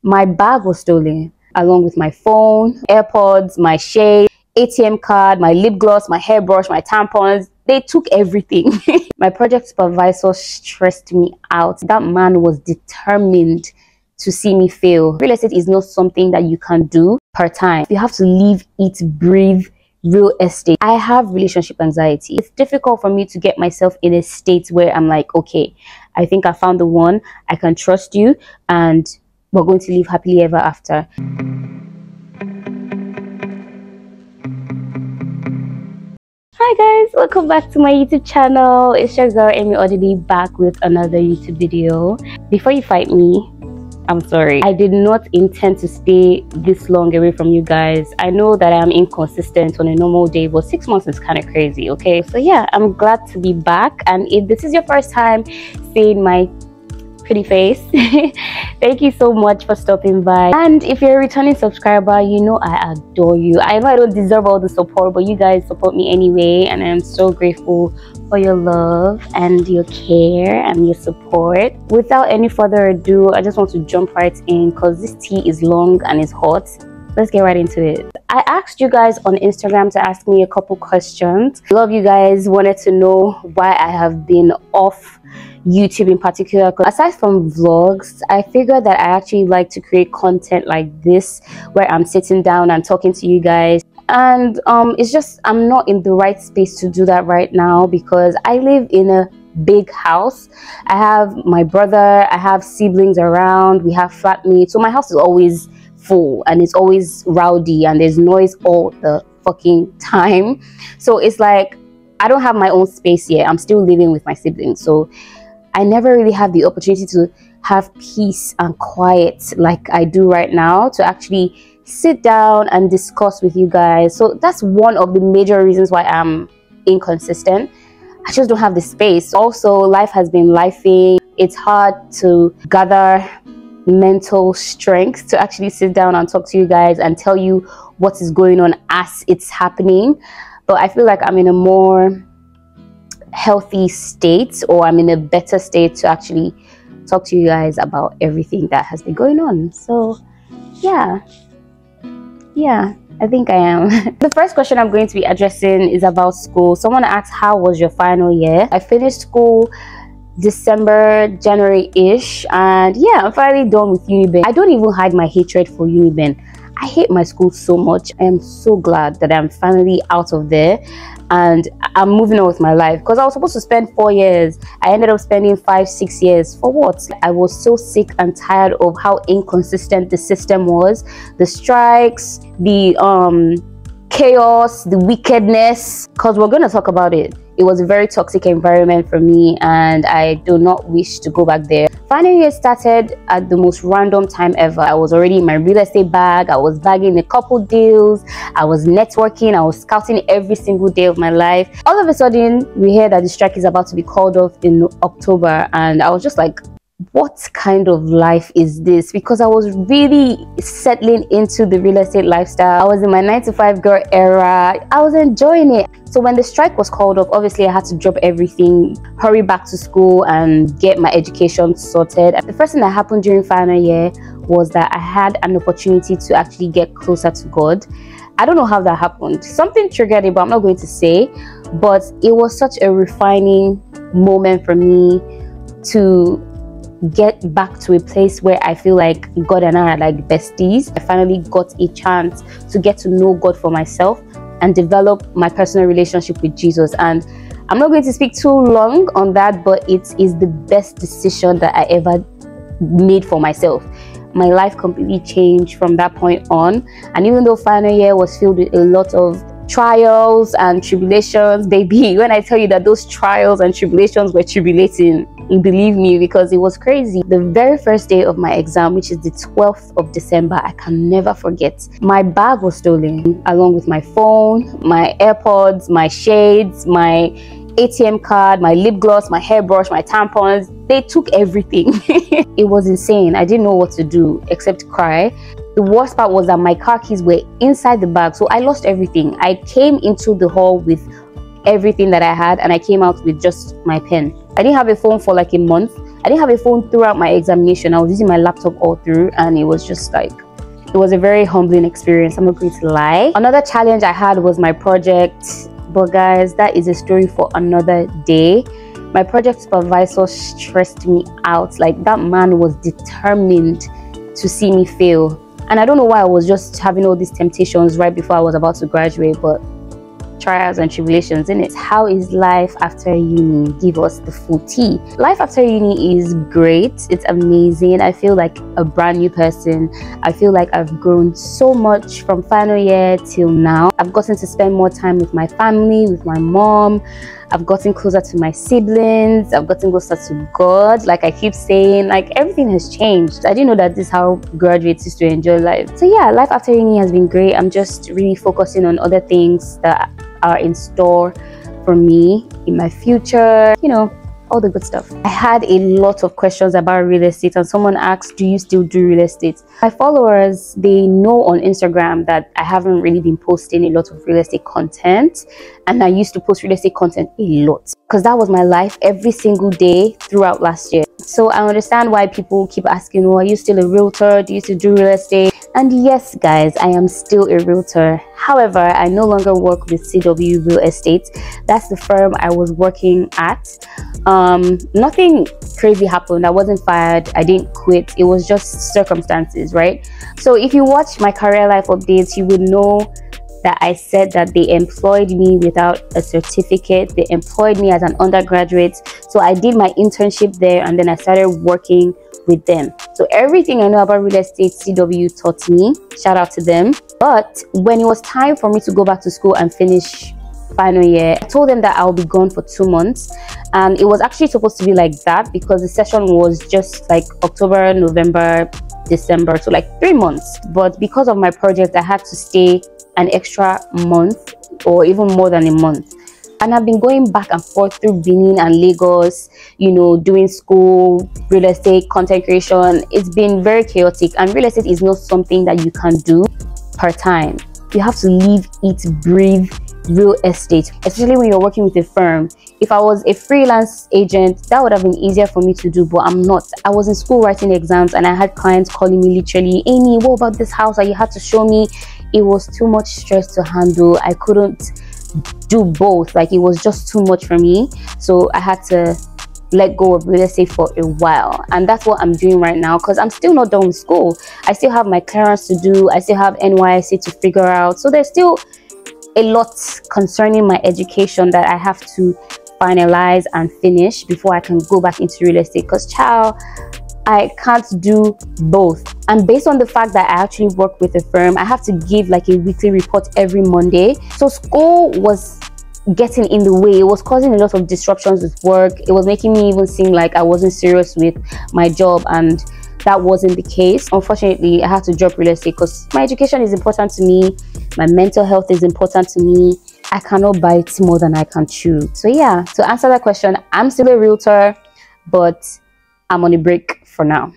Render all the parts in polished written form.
My bag was stolen, along with my phone, AirPods, my shade, ATM card, my lip gloss, my hairbrush, my tampons. They took everything. My project supervisor stressed me out. That man was determined to see me fail. Real estate is not something that you can do per time. You have to live, eat, breathe real estate. I have relationship anxiety. It's difficult for me to get myself in a state where I'm like, okay, I think I found the one, I can trust you, and we're going to live happily ever after. Hi guys, welcome back to my YouTube channel. It's your girl Amy Odili back with another YouTube video. Before you fight me, I'm sorry. I did not intend to stay this long away from you guys. I know that I'm inconsistent on a normal day, but 6 months is kind of crazy, okay? So yeah, I'm glad to be back. And if this is your first time seeing my pretty face, thank you so much for stopping by. And if you're a returning subscriber, you know I adore you. I know I don't deserve all the support, but you guys support me anyway, and I'm so grateful for your love and your care and your support. Without any further ado, I just want to jump right in because this tea is long and it's hot. Let's get right into it. I asked you guys on Instagram to ask me a couple questions. A lot of you guys wanted to know why I have been off YouTube in particular. Aside from vlogs, I figured that I actually like to create content like this where I'm sitting down and talking to you guys, and it's just I'm not in the right space to do that right now because I live in a big house. I have my brother, I have siblings around, we have flatmates, so my house is always full and it's always rowdy and there's noise all the fucking time. So it's like I don't have my own space yet. I'm still living with my siblings, so I never really have the opportunity to have peace and quiet like I do right now, to actually sit down and discuss with you guys. So that's one of the major reasons why I'm inconsistent. I just don't have the space. Also, life has been lifing. It's hard to gather mental strength to actually sit down and talk to you guys and tell you what is going on as it's happening. But I feel like I'm in a more healthy state, or I'm in a better state to actually talk to you guys about everything that has been going on. So yeah, I think I am. The first question I'm going to be addressing is about school. Someone asked, how was your final year? I finished school December, January-ish, and yeah, I'm finally done with Uniben. I don't even hide my hatred for Uniben. I hate my school so much. I am so glad that I'm finally out of there and I'm moving on with my life, because I was supposed to spend 4 years. I ended up spending 5-6 years. For what? I was so sick and tired of how inconsistent the system was. The strikes, the chaos, the wickedness, because we're going to talk about it. It was a very toxic environment for me and I do not wish to go back there. Final year started at the most random time ever. I was already in my real estate bag. I was bagging a couple deals. I was networking. I was scouting every single day of my life. All of a sudden, we hear that the strike is about to be called off in October, and I was just like, what kind of life is this? Because I was really settling into the real estate lifestyle. I was in my 9-to-5 girl era. I was enjoying it. So when the strike was called off, obviously I had to drop everything, hurry back to school and get my education sorted. The first thing that happened during final year was that I had an opportunity to actually get closer to God. I don't know how that happened. Something triggered it, but I'm not going to say. But it was such a refining moment for me to get back to a place where I feel like God and I are like besties. I finally got a chance to get to know God for myself and develop my personal relationship with Jesus. And I'm not going to speak too long on that, but it is the best decision that I ever made for myself. My life completely changed from that point on. And even though final year was filled with a lot of trials and tribulations, baby, when I tell you that those trials and tribulations were tribulating, believe me, because it was crazy. The very first day of my exam, which is the 12th of December, I can never forget. My bag was stolen, along with my phone, my AirPods, my shades, my ATM card, my lip gloss, my hairbrush, my tampons. They took everything. It was insane. I didn't know what to do except cry. The worst part was that my car keys were inside the bag, so I lost everything. I came into the hall with everything that I had and I came out with just my pen. I didn't have a phone for like a month. I didn't have a phone throughout my examination. I was using my laptop all through, and it was just like, it was a very humbling experience, I'm not going to lie. Another challenge I had was my project, but guys, that is a story for another day. My project supervisor stressed me out. Like, that man was determined to see me fail. And I don't know why I was just having all these temptations right before I was about to graduate, but trials and tribulations, innit? How is life after uni? Give us the full tea. Life after uni is great. It's amazing. I feel like a brand new person. I feel like I've grown so much from final year till now. I've gotten to spend more time with my family, with my mom. I've gotten closer to my siblings. I've gotten closer to God. Like I keep saying, like, everything has changed. I didn't know that this is how graduates used to enjoy life. So yeah, life after uni has been great. I'm just really focusing on other things that are in store for me in my future, you know, all the good stuff. I had a lot of questions about real estate, and someone asked, do you still do real estate? My followers, they know on Instagram that I haven't really been posting a lot of real estate content, and I used to post real estate content a lot because that was my life every single day throughout last year. So I understand why people keep asking, oh, are you still a realtor? Do you still do real estate? And yes, guys, I am still a realtor. However, I no longer work with CW Real Estate. That's the firm I was working at. Nothing crazy happened. I wasn't fired. I didn't quit. It was just circumstances, right? So if you watch my career life updates, you would know that I said that they employed me without a certificate. They employed me as an undergraduate. So I did my internship there, and then I started working with them. So everything I know about real estate, CW taught me. Shout out to them. But when it was time for me to go back to school and finish final year, I told them that I'll be gone for 2 months, and it was actually supposed to be like that because the session was just like October, November, December, so like 3 months. But because of my project, I had to stay an extra month or even more than a month. And I've been going back and forth through Benin and Lagos, you know, doing school, real estate, content creation. It's been very chaotic, and real estate is not something that you can do part-time. You have to live, eat, breathe real estate, especially when you're working with a firm. If I was a freelance agent, that would have been easier for me to do, but I'm not. I was in school writing exams, and I had clients calling me literally, Amy, what about this house that you had to show me? It was too much stress to handle. I couldn't do both. Like, it was just too much for me. So I had to let go of real estate for a while, and that's what I'm doing right now because I'm still not done with school. I still have my clearance to do. I still have NYSC to figure out. So there's still a lot concerning my education that I have to finalize and finish before I can go back into real estate, because child, I can't do both. And based on the fact that I actually work with a firm, I have to give like a weekly report every Monday. So school was getting in the way. It was causing a lot of disruptions with work. It was making me even seem like I wasn't serious with my job, and that wasn't the case. Unfortunately, I had to drop real estate because my education is important to me. My mental health is important to me. I cannot bite more than I can chew. So yeah, to answer that question, I'm still a realtor, but I'm on a break for now.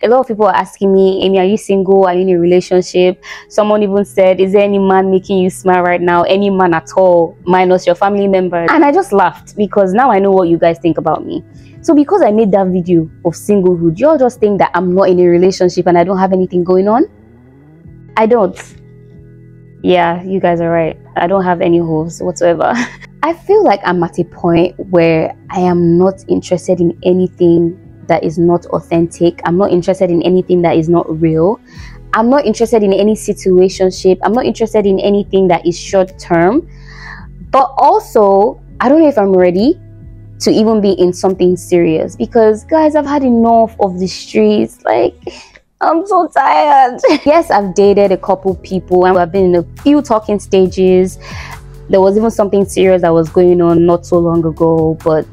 A lot of people are asking me, Amy, are you single? Are you in a relationship? Someone even said, is there any man making you smile right now? Any man at all, minus your family members? And I just laughed because now I know what you guys think about me. So because I made that video of singlehood, you all just think that I'm not in a relationship and I don't have anything going on? I don't. Yeah, you guys are right. I don't have any holes whatsoever. I feel like I'm at a point where I am not interested in anything that is not authentic. I'm not interested in anything that is not real. I'm not interested in any situationship. I'm not interested in anything that is short term. But also, I don't know if I'm ready to even be in something serious, because guys, I've had enough of the streets. Like, I'm so tired. Yes, I've dated a couple people and I've been in a few talking stages. There was even something serious that was going on not so long ago, but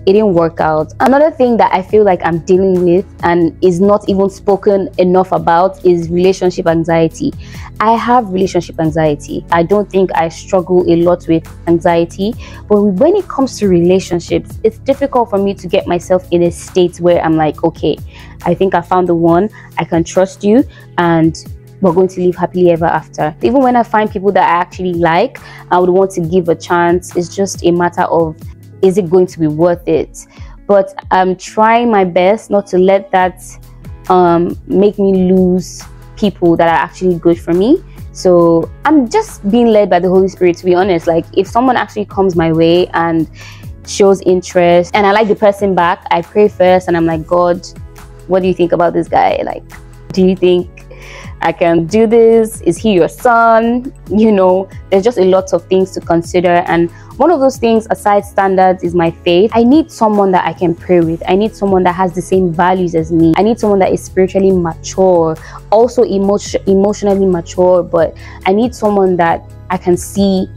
it didn't work out. Another thing that I feel like I'm dealing with and is not even spoken enough about is relationship anxiety. I have relationship anxiety. I don't think I struggle a lot with anxiety, but when it comes to relationships, it's difficult for me to get myself in a state where I'm like, okay, I think I found the one, I can trust you, and we're going to live happily ever after. Even when I find people that I actually like, I would want to give a chance. It's just a matter of, is it going to be worth it? but I'm trying my best not to let that make me lose people that are actually good for me. So I'm just being led by the Holy Spirit, to be honest. Like, if someone actually comes my way and shows interest and I like the person back, I pray first and I'm like, God, what do you think about this guy? Like, do you think I can do this? Is he your son? You know, there's just a lot of things to consider, and one of those things aside standards is my faith. I need someone that I can pray with. I need someone that has the same values as me. I need someone that is spiritually mature, also emotionally mature, but I need someone that I can see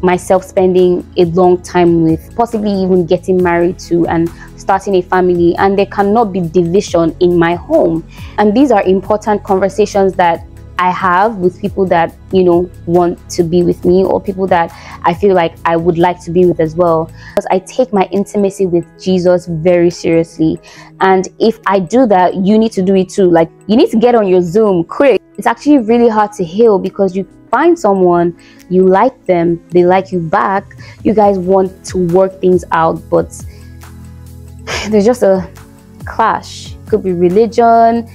myself spending a long time with, possibly even getting married to and starting a family, and there cannot be division in my home. And these are important conversations that I have with people that, you know, want to be with me, or people that I feel like I would like to be with as well, because I take my intimacy with Jesus very seriously. And if I do that, you need to do it too. Like, you need to get on your Zoom quick. It's actually really hard to heal, because you find someone, you like them, they like you back, you guys want to work things out, but there's just a clash. It could be religion,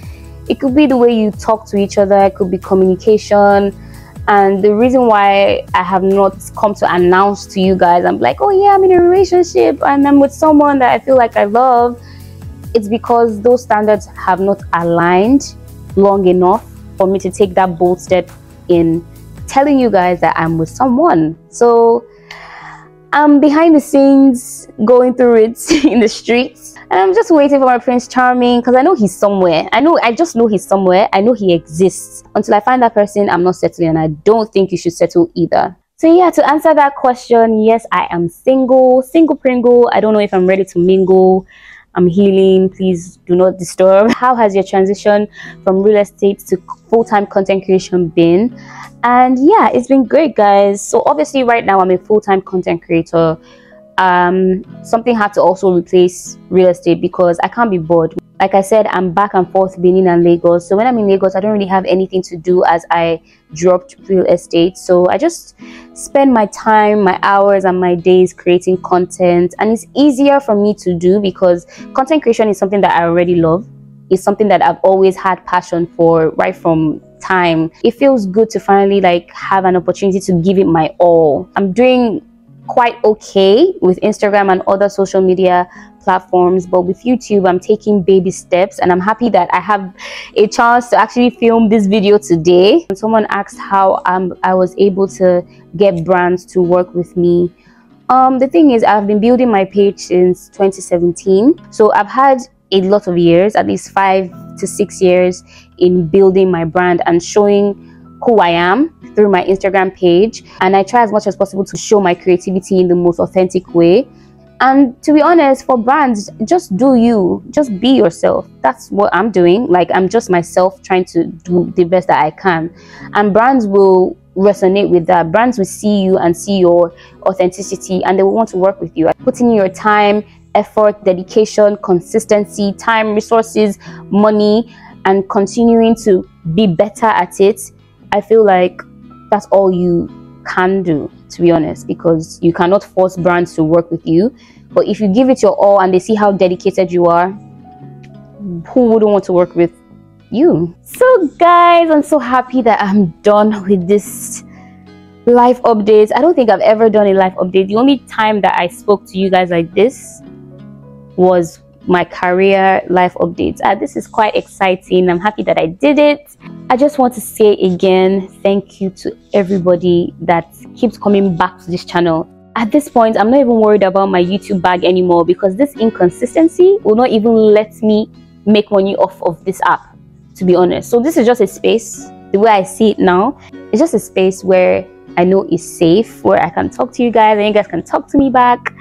it could be the way you talk to each other, it could be communication. And the reason why I have not come to announce to you guys, I'm like, oh yeah, I'm in a relationship and I'm with someone that I feel like I love, it's because those standards have not aligned long enough for me to take that bold step in telling you guys that I'm with someone. So I'm behind the scenes going through it in the streets, and I'm just waiting for my Prince Charming, because I know he's somewhere. I just know he's somewhere. I know he exists. Until I find that person, I'm not settling, and I don't think you should settle either. So yeah, to answer that question, yes, I am single Pringle. I don't know if I'm ready to mingle. I'm healing. Please do not disturb. How has your transition from real estate to full-time content creation been? And yeah, it's been great, guys. So obviously right now I'm a full-time content creator. Something had to also replace real estate, because I can't be bored. Like I said, I'm back and forth Benin and Lagos. So when I'm in Lagos, I don't really have anything to do, as I dropped real estate. So I just spend my time, my hours and my days creating content, and it's easier for me to do because content creation is something that I already love. It's something that I've always had passion for right from time. It feels good to finally like have an opportunity to give it my all. I'm doing quite okay with Instagram and other social media platforms, but with YouTube I'm taking baby steps, and I'm happy that I have a chance to actually film this video today. And someone asked how I was able to get brands to work with me. The thing is, I've been building my page since 2017, so I've had a lot of years, at least 5 to 6 years, in building my brand and showing who I am through my Instagram page. And I try as much as possible to show my creativity in the most authentic way. And to be honest, for brands, just do you, just be yourself. That's what I'm doing. Like, I'm just myself trying to do the best that I can, and brands will resonate with that. Brands will see you and see your authenticity, and they will want to work with you. Putting in your time, effort, dedication, consistency, time, resources, money, and continuing to be better at it, I feel like that's all you can do, to be honest, because you cannot force brands to work with you. But if you give it your all and they see how dedicated you are, who wouldn't want to work with you? So guys, I'm so happy that I'm done with this life update. I don't think I've ever done a life update. The only time that I spoke to you guys like this was my career life updates. This is quite exciting. I'm happy that I did it. I just want to say again, thank you to everybody that keeps coming back to this channel. At this point, I'm not even worried about my YouTube bag anymore, because this inconsistency will not even let me make money off of this app, to be honest. So this is just a space, the way I see it now, it's just a space where I know is safe, where I can talk to you guys and you guys can talk to me back,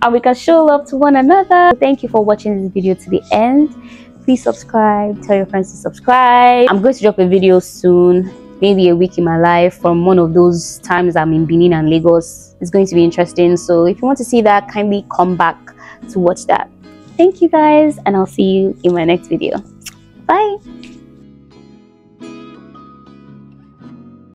and we can show love to one another. Thank you for watching this video to the end. Please subscribe, tell your friends to subscribe. I'm going to drop a video soon, maybe a week in my life, from one of those times I'm in Benin and Lagos. It's going to be interesting, so if you want to see that, kindly come back to watch that. Thank you guys, and I'll see you in my next video. Bye.